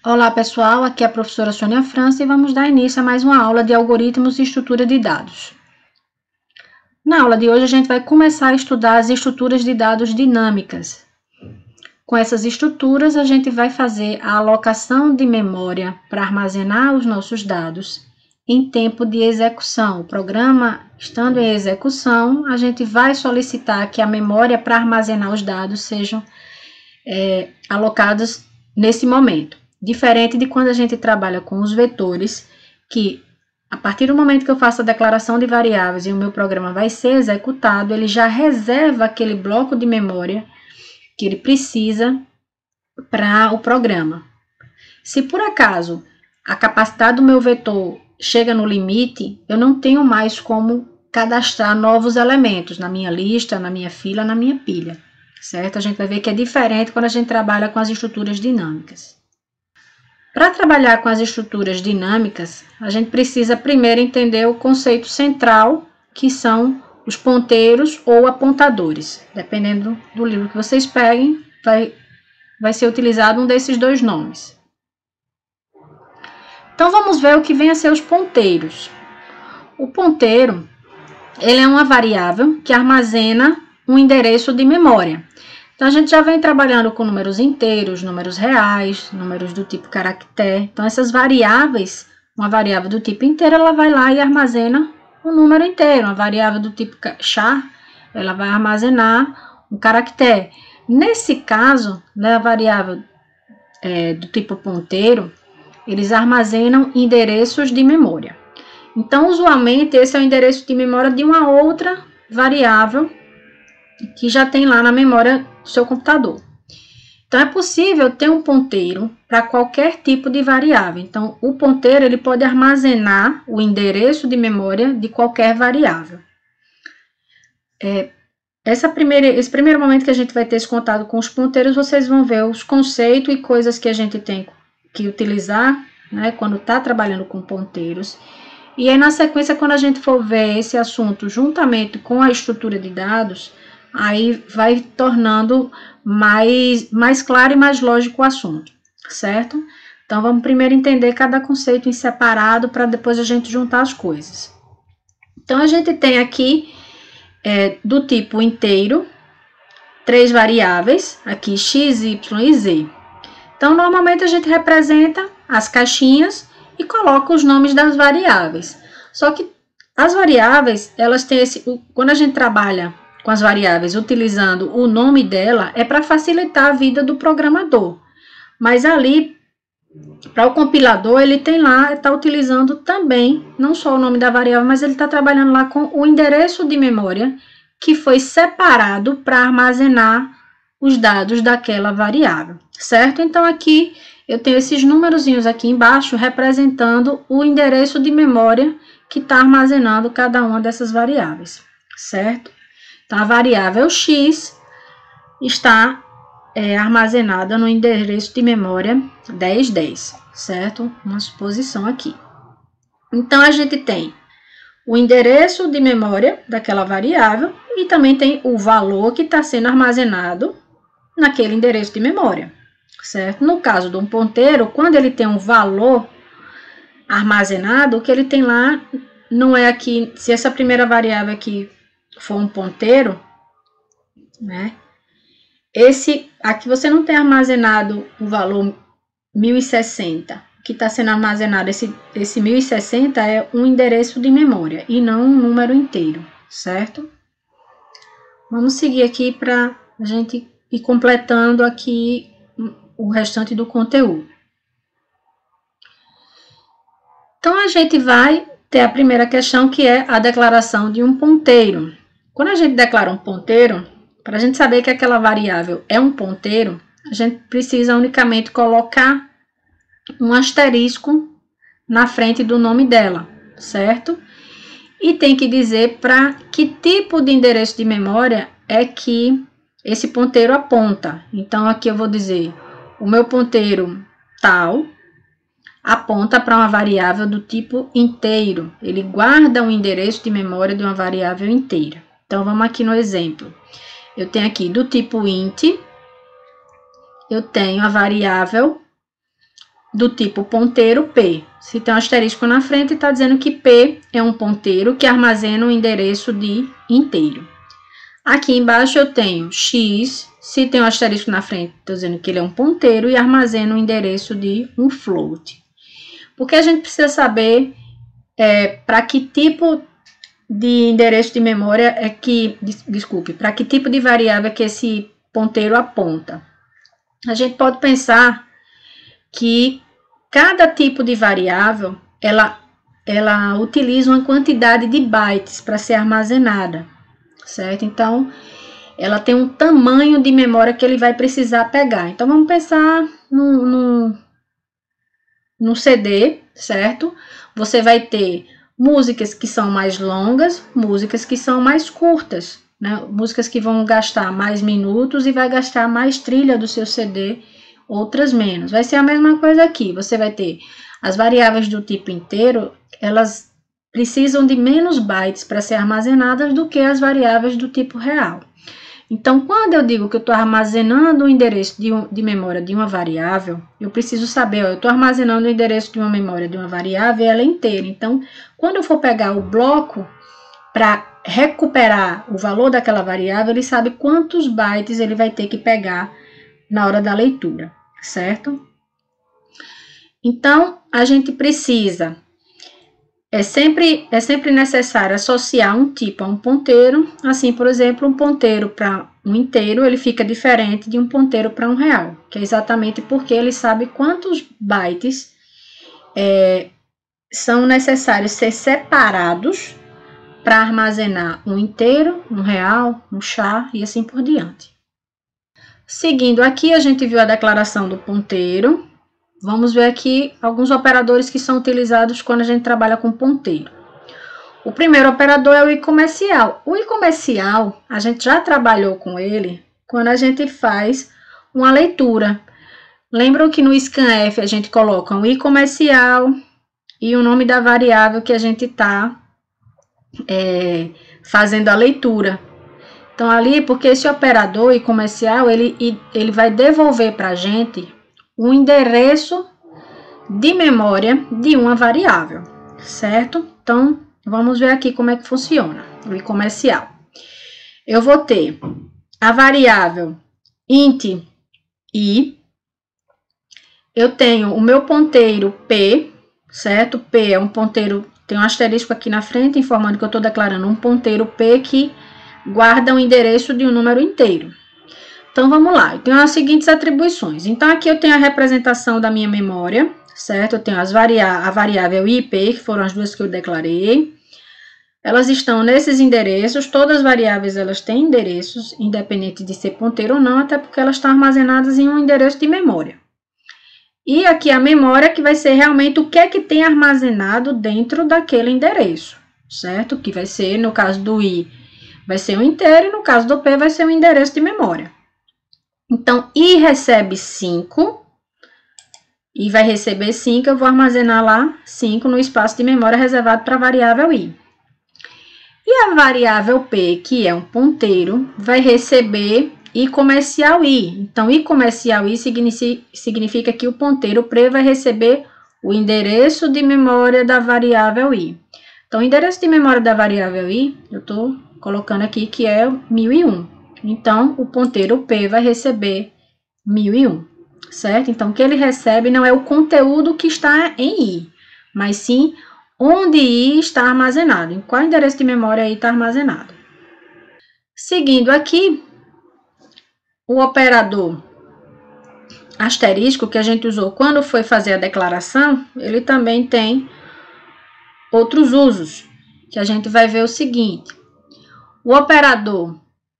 Olá pessoal, aqui é a professora Sônia França e vamos dar início a mais uma aula de algoritmos e estrutura de dados. Na aula de hoje a gente vai começar a estudar as estruturas de dados dinâmicas. Com essas estruturas a gente vai fazer a alocação de memória para armazenar os nossos dados em tempo de execução. O programa estando em execução, a gente vai solicitar que a memória para armazenar os dados sejam alocadas nesse momento. Diferente de quando a gente trabalha com os vetores, que a partir do momento que eu faço a declaração de variáveis e o meu programa vai ser executado, ele já reserva aquele bloco de memória que ele precisa para o programa. Se por acaso a capacidade do meu vetor chega no limite, eu não tenho mais como cadastrar novos elementos na minha lista, na minha fila, na minha pilha, certo? A gente vai ver que é diferente quando a gente trabalha com as estruturas dinâmicas. Para trabalhar com as estruturas dinâmicas, a gente precisa primeiro entender o conceito central, que são os ponteiros ou apontadores. Dependendo do livro que vocês peguem, vai ser utilizado um desses dois nomes. Então, vamos ver o que vem a ser os ponteiros. O ponteiro, ele é uma variável que armazena um endereço de memória. Então, a gente já vem trabalhando com números inteiros, números reais, números do tipo caractere. Então, essas variáveis, uma variável do tipo inteiro, ela vai lá e armazena um número inteiro. Uma variável do tipo char, ela vai armazenar um caractere. Nesse caso, né, a variável do tipo ponteiro, eles armazenam endereços de memória. Então, usualmente, esse é o endereço de memória de uma outra variável que já tem lá na memória do seu computador. Então, é possível ter um ponteiro para qualquer tipo de variável. Então, o ponteiro ele pode armazenar o endereço de memória de qualquer variável. Esse primeiro momento que a gente vai ter esse contato com os ponteiros, vocês vão ver os conceitos e coisas que a gente tem que utilizar, né, quando está trabalhando com ponteiros. E aí, na sequência, quando a gente for ver esse assunto juntamente com a estrutura de dados, aí vai tornando mais claro e mais lógico o assunto, certo? Então, vamos primeiro entender cada conceito em separado para depois a gente juntar as coisas. Então, a gente tem aqui, do tipo inteiro, 3 variáveis, aqui x, y e z. Então, normalmente a gente representa as caixinhas e coloca os nomes das variáveis. Só que as variáveis, elas têm quando a gente trabalha com as variáveis utilizando o nome dela, é para facilitar a vida do programador. Mas ali, para o compilador, ele tem lá, está utilizando também, não só o nome da variável, mas ele está trabalhando lá com o endereço de memória que foi separado para armazenar os dados daquela variável, certo? Então, aqui eu tenho esses númerozinhos aqui embaixo representando o endereço de memória que está armazenando cada uma dessas variáveis, certo? Então, a variável x está armazenada no endereço de memória 1010, certo? Uma suposição aqui. Então, a gente tem o endereço de memória daquela variável e também tem o valor que está sendo armazenado naquele endereço de memória, certo? No caso de um ponteiro, quando ele tem um valor armazenado, o que ele tem lá não é aqui, se essa primeira variável aqui for um ponteiro, né? Aqui você não tem armazenado o valor 1060, que está sendo armazenado, esse 1060 é um endereço de memória e não um número inteiro, certo? Vamos seguir aqui para a gente ir completando aqui o restante do conteúdo. Então, a gente vai ter a primeira questão, que é a declaração de um ponteiro. Quando a gente declara um ponteiro, para a gente saber que aquela variável é um ponteiro, a gente precisa unicamente colocar um asterisco na frente do nome dela, certo? E tem que dizer para que tipo de endereço de memória é que esse ponteiro aponta. Então, aqui eu vou dizer, o meu ponteiro tal aponta para uma variável do tipo inteiro. Ele guarda um endereço de memória de uma variável inteira. Então, vamos aqui no exemplo. Eu tenho aqui do tipo int, eu tenho a variável do tipo ponteiro P. Se tem um asterisco na frente, está dizendo que P é um ponteiro que armazena um endereço de inteiro. Aqui embaixo eu tenho X, se tem um asterisco na frente, estou dizendo que ele é um ponteiro e armazena um endereço de um float. Porque a gente precisa saber para que tipo de endereço de memória é que, desculpe, para que tipo de variável é que esse ponteiro aponta. A gente pode pensar que cada tipo de variável, ela utiliza uma quantidade de bytes para ser armazenada, certo? Então, ela tem um tamanho de memória que ele vai precisar pegar. Então, vamos pensar no CD, certo? Você vai ter músicas que são mais longas, músicas que são mais curtas, né? Músicas que vão gastar mais minutos e vai gastar mais trilha do seu CD, outras menos. Vai ser a mesma coisa aqui. Você vai ter as variáveis do tipo inteiro, elas precisam de menos bytes para ser armazenadas do que as variáveis do tipo real. Então, quando eu digo que eu estou armazenando o endereço de memória de uma variável, eu preciso saber, eu estou armazenando o endereço de uma memória de uma variável e ela é inteira. Então, quando eu for pegar o bloco para recuperar o valor daquela variável, ele sabe quantos bytes ele vai ter que pegar na hora da leitura, certo? Então, a gente precisa... É sempre necessário associar um tipo a um ponteiro. Assim, por exemplo, um ponteiro para um inteiro, ele fica diferente de um ponteiro para um real, que é exatamente porque ele sabe quantos bytes são necessários ser separados para armazenar um inteiro, um real, um char e assim por diante. Seguindo aqui, a gente viu a declaração do ponteiro. Vamos ver aqui alguns operadores que são utilizados quando a gente trabalha com ponteiro. O primeiro operador é o i-comercial. O i-comercial, a gente já trabalhou com ele quando a gente faz uma leitura. Lembram que no scanf a gente coloca um i-comercial e o nome da variável que a gente está fazendo a leitura. Então, ali, porque esse operador i-comercial, ele vai devolver para a gente o endereço de memória de uma variável, certo? Então, vamos ver aqui como é que funciona o i-comercial. Eu vou ter a variável int i, eu tenho o meu ponteiro p, certo? P é um ponteiro, tem um asterisco aqui na frente, informando que eu estou declarando um ponteiro p que guarda o endereço de um número inteiro. Então, vamos lá, eu tenho as seguintes atribuições. Então, aqui eu tenho a representação da minha memória, certo? Eu tenho a variável i e p, que foram as duas que eu declarei. Elas estão nesses endereços, todas as variáveis elas têm endereços, independente de ser ponteiro ou não, até porque elas estão armazenadas em um endereço de memória. E aqui a memória, que vai ser realmente o que é que tem armazenado dentro daquele endereço, certo? Que vai ser, no caso do i, vai ser um inteiro, e no caso do p, vai ser um endereço de memória. Então, i recebe 5, e vai receber 5, eu vou armazenar lá 5 no espaço de memória reservado para a variável i. E a variável p, que é um ponteiro, vai receber i comercial i. Então, i comercial i significa que o ponteiro p vai receber o endereço de memória da variável i. Então, o endereço de memória da variável i, eu estou colocando aqui que é 1001. Então, o ponteiro p vai receber 1001, certo? Então, o que ele recebe não é o conteúdo que está em i, mas sim onde i está armazenado, em qual endereço de memória i está armazenado. Seguindo aqui, o operador asterisco que a gente usou quando foi fazer a declaração, ele também tem outros usos, que a gente vai ver o seguinte. O operador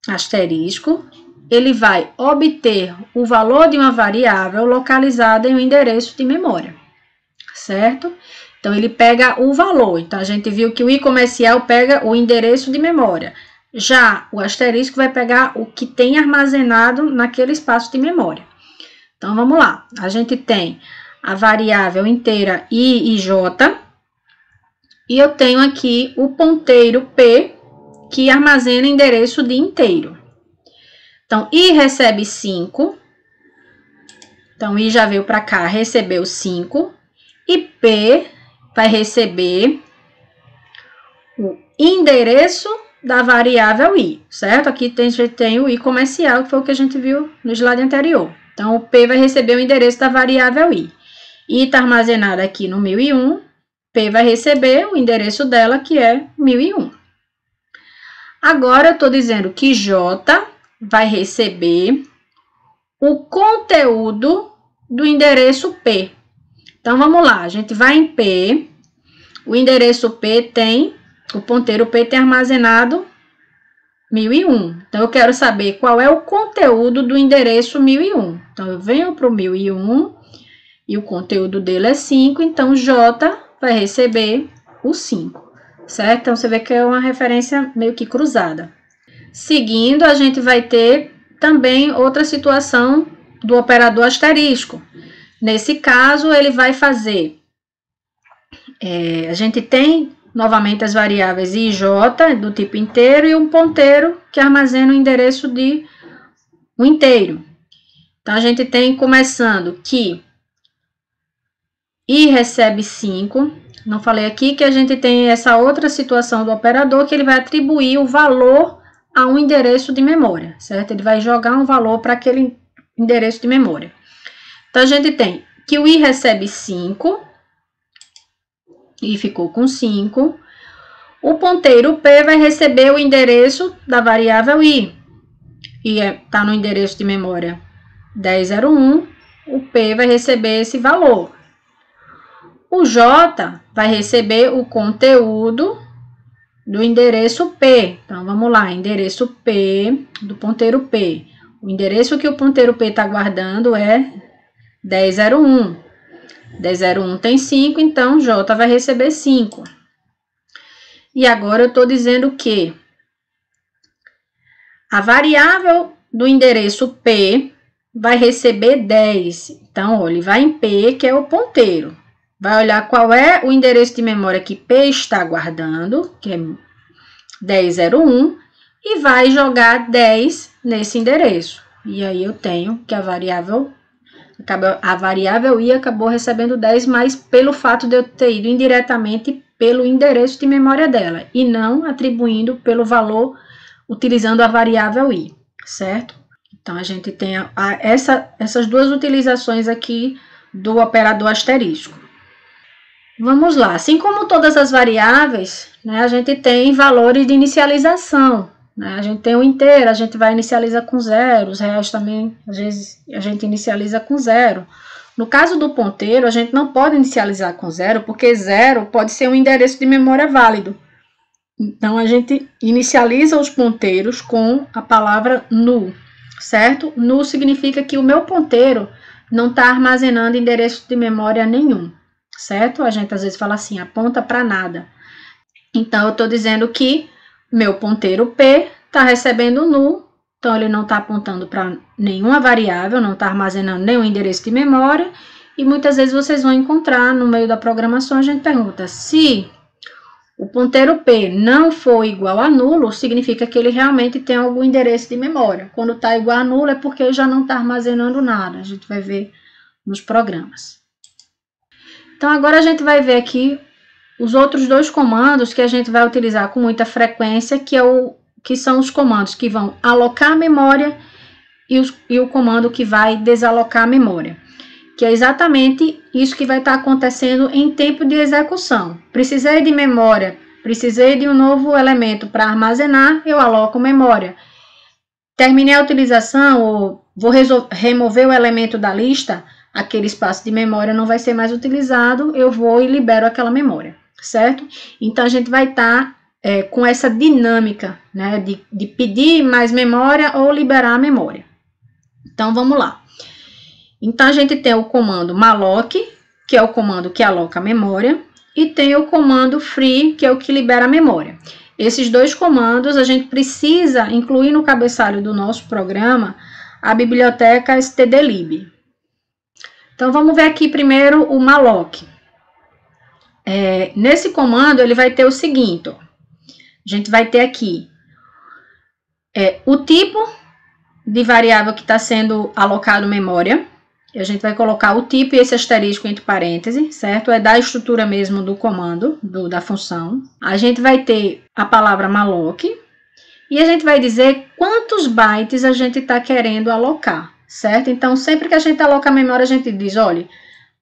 asterisco, ele vai obter o valor de uma variável localizada em um endereço de memória, certo? Então, ele pega o valor. Então, a gente viu que o i-comercial pega o endereço de memória. Já o asterisco vai pegar o que tem armazenado naquele espaço de memória. Então, vamos lá. A gente tem a variável inteira i e j. E eu tenho aqui o ponteiro p, que armazena endereço de inteiro. Então, i recebe 5, Então, I já veio para cá, recebeu 5. E P vai receber o endereço da variável I, certo? Aqui a gente tem o I comercial, que foi o que a gente viu no slide anterior. Então, o P vai receber o endereço da variável I. I está armazenada aqui no 1001. P vai receber o endereço dela, que é 1001. Agora, eu estou dizendo que J vai receber o conteúdo do endereço P. Então, vamos lá. A gente vai em P. O endereço P tem, o ponteiro P tem armazenado 1001. Então, eu quero saber qual é o conteúdo do endereço 1001. Então, eu venho para o 1001 e o conteúdo dele é 5. Então, J vai receber o 5, certo? Então, você vê que é uma referência meio que cruzada. Seguindo, a gente vai ter também outra situação do operador asterisco. Nesse caso, ele vai fazer... a gente tem, novamente, as variáveis I e J do tipo inteiro e um ponteiro que armazena o endereço de um inteiro. Então, a gente tem, começando, que I recebe 5. Não falei aqui que a gente tem essa outra situação do operador que ele vai atribuir o valor a um endereço de memória, certo? Ele vai jogar um valor para aquele endereço de memória. Então, a gente tem que o I recebe 5, I ficou com 5. O ponteiro P vai receber o endereço da variável I, e está no endereço de memória 1001, o P vai receber esse valor. O J vai receber o conteúdo do endereço P. Então, vamos lá, endereço P, do ponteiro P. O endereço que o ponteiro P está guardando é 1001. 1001 tem 5, então J vai receber 5. E agora eu estou dizendo que a variável do endereço P vai receber 10. Então, olha, ele vai em P, que é o ponteiro. Vai olhar qual é o endereço de memória que P está guardando, que é 1001, e vai jogar 10 nesse endereço. E aí eu tenho que a variável I acabou recebendo 10, mas pelo fato de eu ter ido indiretamente pelo endereço de memória dela, e não atribuindo pelo valor utilizando a variável I, certo? Então, a gente tem essas duas utilizações aqui do operador asterisco. Vamos lá, assim como todas as variáveis, né, a gente tem valores de inicialização, né? A gente tem o inteiro, a gente vai inicializar com 0, os reais também, às vezes, a gente inicializa com 0. No caso do ponteiro, a gente não pode inicializar com 0, porque 0 pode ser um endereço de memória válido. Então, a gente inicializa os ponteiros com a palavra null, certo? Null significa que o meu ponteiro não está armazenando endereço de memória nenhum, certo? A gente às vezes fala assim, aponta para nada. Então, eu estou dizendo que meu ponteiro P está recebendo null, então ele não está apontando para nenhuma variável, não está armazenando nenhum endereço de memória, e muitas vezes vocês vão encontrar no meio da programação, a gente pergunta se o ponteiro P não for igual a nulo, significa que ele realmente tem algum endereço de memória. Quando está igual a nulo é porque ele já não está armazenando nada, a gente vai ver nos programas. Então, agora a gente vai ver aqui os outros dois comandos que a gente vai utilizar com muita frequência, que são os comandos que vão alocar a memória e o comando que vai desalocar a memória, que é exatamente isso que vai estar acontecendo em tempo de execução. Precisei de memória, precisei de um novo elemento para armazenar, eu aloco memória. Terminei a utilização, ou vou remover o elemento da lista, aquele espaço de memória não vai ser mais utilizado, eu vou e libero aquela memória, certo? Então, a gente vai estar com essa dinâmica, né, de pedir mais memória ou liberar a memória. Então, vamos lá. Então, a gente tem o comando malloc, que é o comando que aloca a memória, e tem o comando free, que é o que libera a memória. Esses dois comandos, a gente precisa incluir no cabeçalho do nosso programa a biblioteca stdlib. Então, vamos ver aqui primeiro o malloc. Nesse comando, ele vai ter o seguinte, ó. A gente vai ter aqui o tipo de variável que está sendo alocado memória, A gente vai colocar o tipo e esse asterisco entre parênteses, certo? É da estrutura mesmo do comando, da função. A gente vai ter a palavra malloc e a gente vai dizer quantos bytes a gente está querendo alocar, certo? Então, sempre que a gente aloca a memória, a gente diz, olha,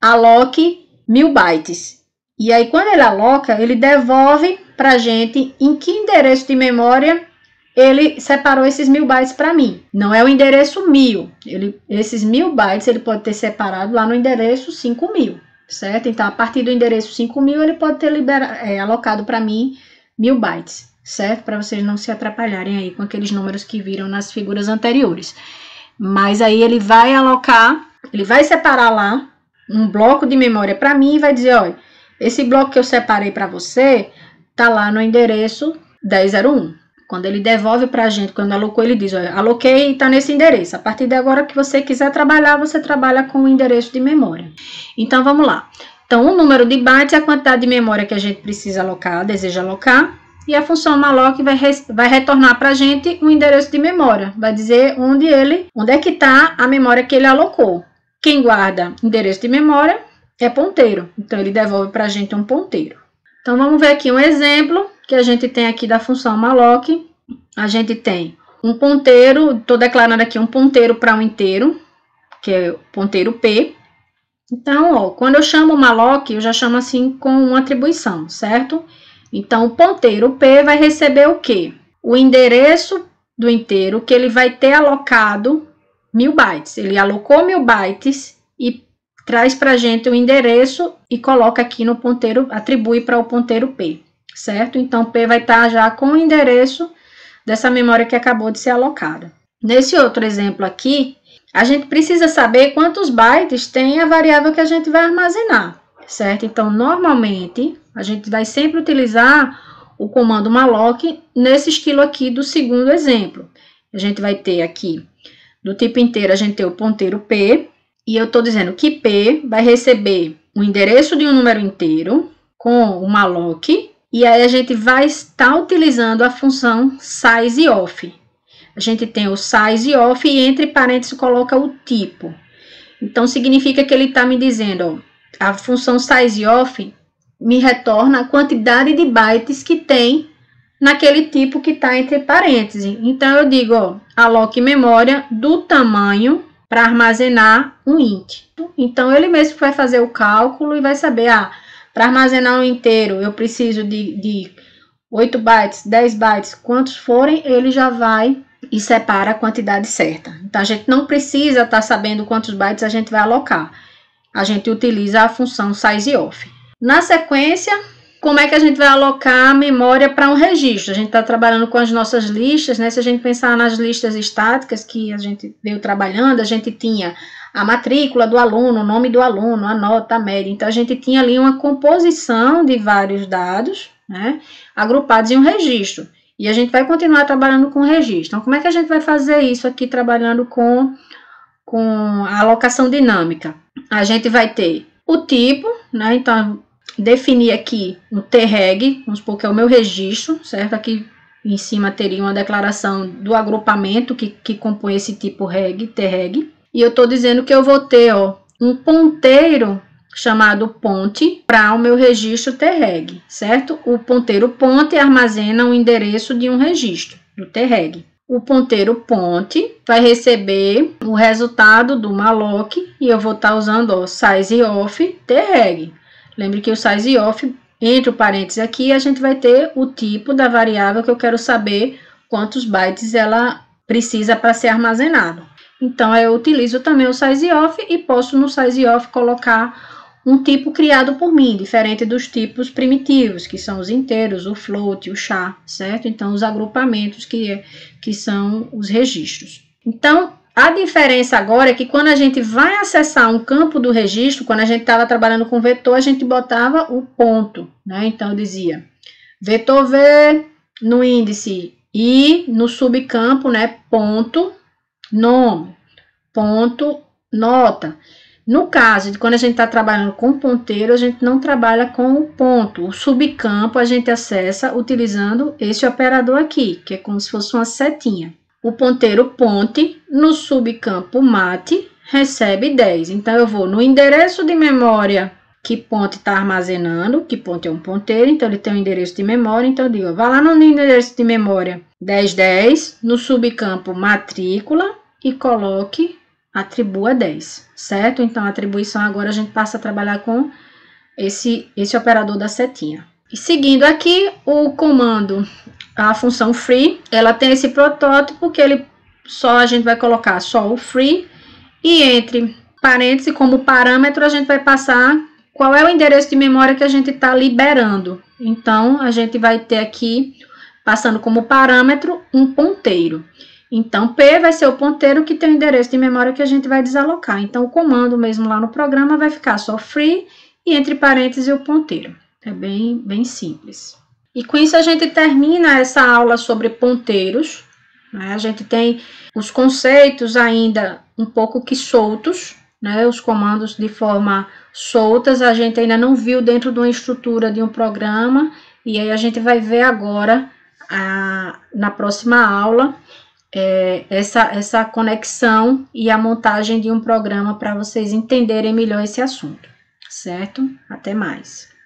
aloque 1000 bytes. E aí, quando ele aloca, ele devolve para a gente em que endereço de memória ele separou esses 1000 bytes para mim. Não é o endereço 1000. Esses 1000 bytes ele pode ter separado lá no endereço 5000, certo? Então, a partir do endereço 5000, ele pode ter alocado para mim 1000 bytes, certo? Para vocês não se atrapalharem aí com aqueles números que viram nas figuras anteriores. Mas aí ele vai alocar, ele vai separar lá um bloco de memória para mim e vai dizer, olha, esse bloco que eu separei para você tá lá no endereço 1001. Quando ele devolve para a gente, quando alocou, ele diz, olha, aloquei e está nesse endereço. A partir de agora que você quiser trabalhar, você trabalha com o endereço de memória. Então, vamos lá. Então, o número de bytes é a quantidade de memória que a gente precisa alocar, deseja alocar. E a função malloc vai retornar para a gente o endereço de memória. Vai dizer onde é que está a memória que ele alocou. Quem guarda endereço de memória é ponteiro. Então, ele devolve para a gente um ponteiro. Então, vamos ver aqui um exemplo que a gente tem aqui da função malloc. A gente tem um ponteiro, estou declarando aqui um ponteiro para um inteiro, que é o ponteiro P. Então, ó, quando eu chamo malloc, eu já chamo assim com uma atribuição, certo? Então, o ponteiro P vai receber o quê? O endereço do inteiro que ele vai ter alocado 1000 bytes. Ele alocou 1000 bytes e traz para a gente o endereço e coloca aqui no ponteiro, atribui para o ponteiro P, certo? Então, P vai estar já com o endereço dessa memória que acabou de ser alocada. Nesse outro exemplo aqui, a gente precisa saber quantos bytes tem a variável que a gente vai armazenar, certo? Então, normalmente, a gente vai sempre utilizar o comando malloc nesse estilo aqui do segundo exemplo. A gente vai ter aqui, do tipo inteiro, a gente tem o ponteiro P, e eu estou dizendo que P vai receber o endereço de um número inteiro com o malloc, e aí a gente vai estar utilizando a função sizeOf. A gente tem o sizeOf e entre parênteses coloca o tipo. Então, significa que ele está me dizendo, ó, a função sizeOf me retorna a quantidade de bytes que tem naquele tipo que está entre parênteses. Então, eu digo, ó, aloque memória do tamanho para armazenar um int. Então, ele mesmo vai fazer o cálculo e vai saber, para armazenar um inteiro, eu preciso de 8 bytes, 10 bytes, quantos forem, ele já vai e separa a quantidade certa. Então, a gente não precisa estar sabendo quantos bytes a gente vai alocar. A gente utiliza a função sizeOf. Na sequência, como é que a gente vai alocar a memória para um registro? A gente está trabalhando com as nossas listas, né? Se a gente pensar nas listas estáticas que a gente veio trabalhando, a gente tinha a matrícula do aluno, o nome do aluno, a nota, a média. Então, a gente tinha ali uma composição de vários dados, né, agrupados em um registro. E a gente vai continuar trabalhando com registro. Então, como é que a gente vai fazer isso aqui trabalhando com a alocação dinâmica? A gente vai ter o tipo, né? Então, definir aqui um treg, vamos supor que é o meu registro, certo? Aqui em cima teria uma declaração do agrupamento que compõe esse tipo reg, treg. E eu estou dizendo que eu vou ter, ó, um ponteiro chamado ponte para o meu registro treg, certo? O ponteiro ponte armazena o endereço de um registro, do treg. O ponteiro ponte vai receber o resultado do malloc e eu vou estar usando, ó, sizeOf treg. Lembre que o sizeOf, entre o parênteses aqui, a gente vai ter o tipo da variável que eu quero saber quantos bytes ela precisa para ser armazenado. Então, eu utilizo também o sizeOf e posso no sizeOf colocar um tipo criado por mim, diferente dos tipos primitivos, que são os inteiros, o float, o char, certo? Então, os agrupamentos que são os registros. Então, a diferença agora é que quando a gente vai acessar um campo do registro, quando a gente estava trabalhando com vetor, a gente botava o ponto, né? Então, eu dizia vetor V no índice I, no subcampo, né? Ponto nome, ponto nota. No caso de quando a gente está trabalhando com ponteiro, a gente não trabalha com o ponto. O subcampo a gente acessa utilizando esse operador aqui, que é como se fosse uma setinha. O ponteiro ponte no subcampo mate recebe 10. Então, eu vou no endereço de memória que ponte está armazenando, que ponte é um ponteiro, então ele tem um endereço de memória, então eu digo, vá lá no endereço de memória 1010, no subcampo matrícula e coloque, atribua 10, certo? Então, a atribuição agora a gente passa a trabalhar com esse operador da setinha. E seguindo aqui, o comando, a função free, ela tem esse protótipo que a gente vai colocar só o free e entre parênteses, como parâmetro, a gente vai passar qual é o endereço de memória que a gente está liberando. Então, a gente vai ter aqui, passando como parâmetro, um ponteiro. Então, P vai ser o ponteiro que tem o endereço de memória que a gente vai desalocar. Então, o comando mesmo lá no programa vai ficar só free e entre parênteses o ponteiro. É bem simples. E com isso a gente termina essa aula sobre ponteiros, né? A gente tem os conceitos ainda um pouco que soltos, né? Os comandos de forma soltas, a gente ainda não viu dentro de uma estrutura de um programa, e aí a gente vai ver agora, na próxima aula, essa conexão e a montagem de um programa para vocês entenderem melhor esse assunto, certo? Até mais!